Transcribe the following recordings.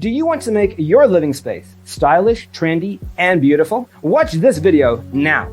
Do you want to make your living space stylish, trendy, and beautiful? Watch this video now.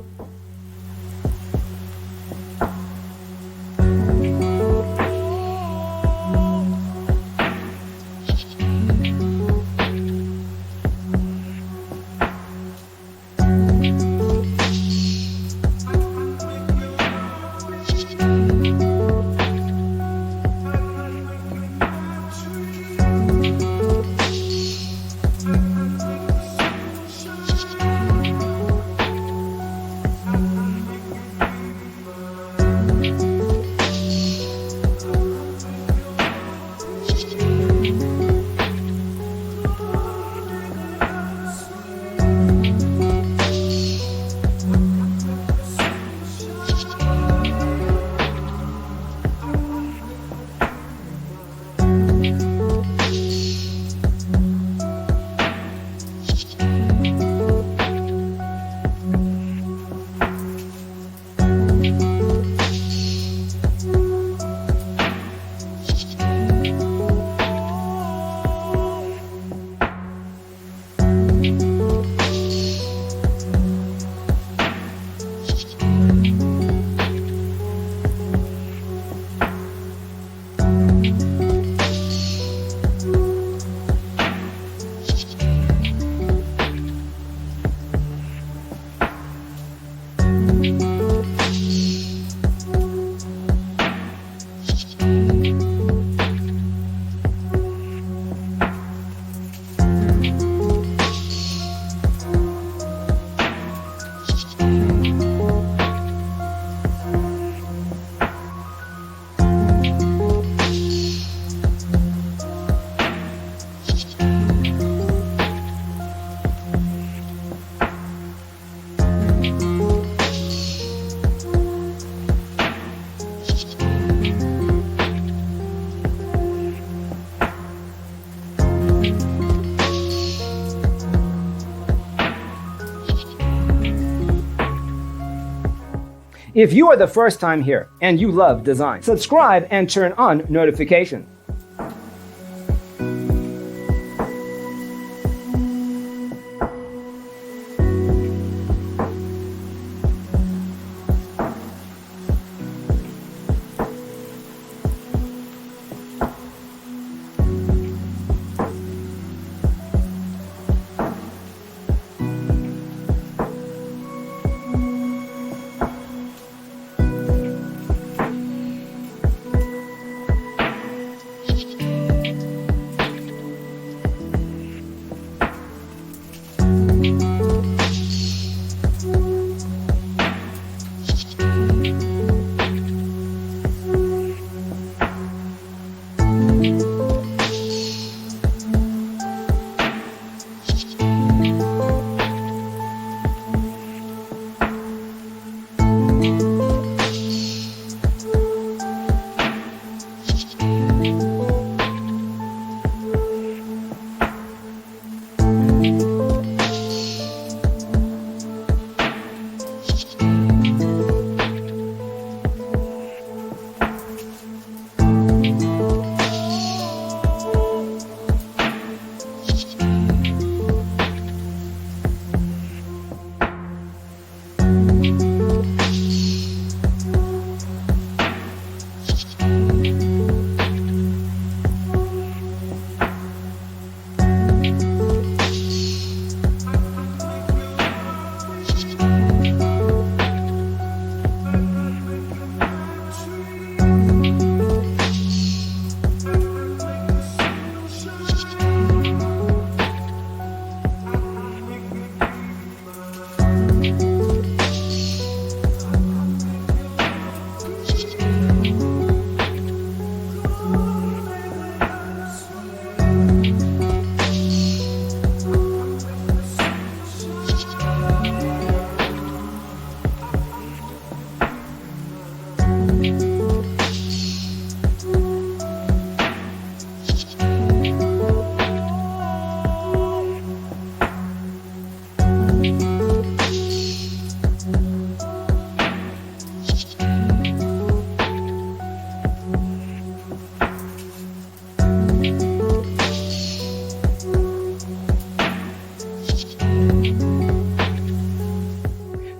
If you are the first time here and you love design, subscribe and turn on notifications.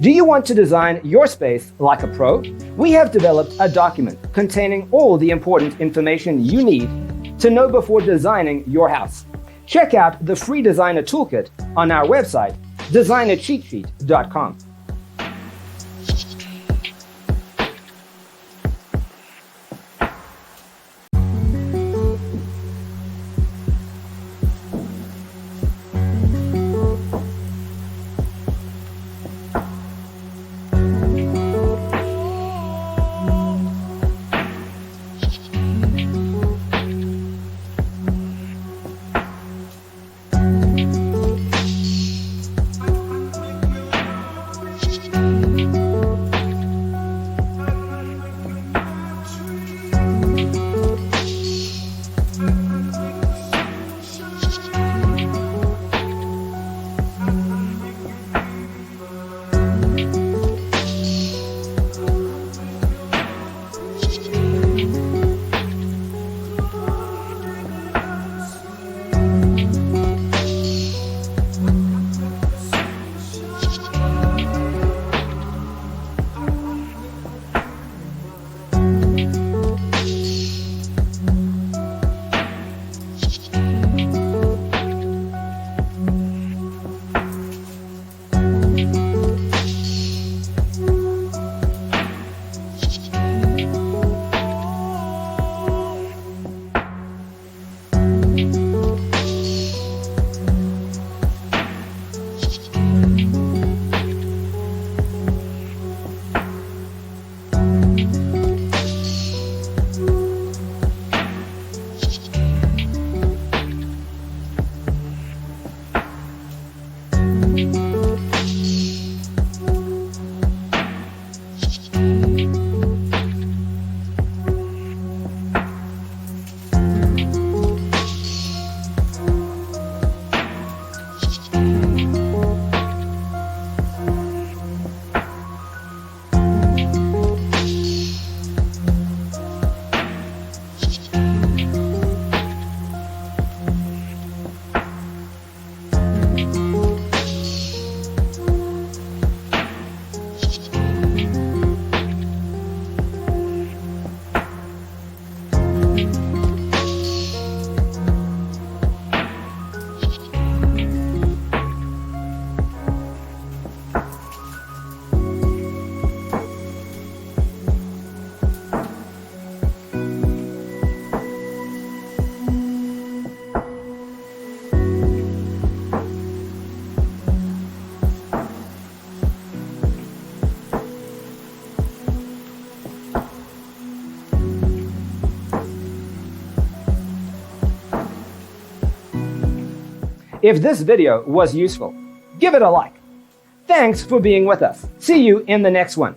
Do you want to design your space like a pro? We have developed a document containing all the important information you need to know before designing your house. Check out the free designer toolkit on our website, designercheatsheet.com. If this video was useful, give it a like. Thanks for being with us. See you in the next one.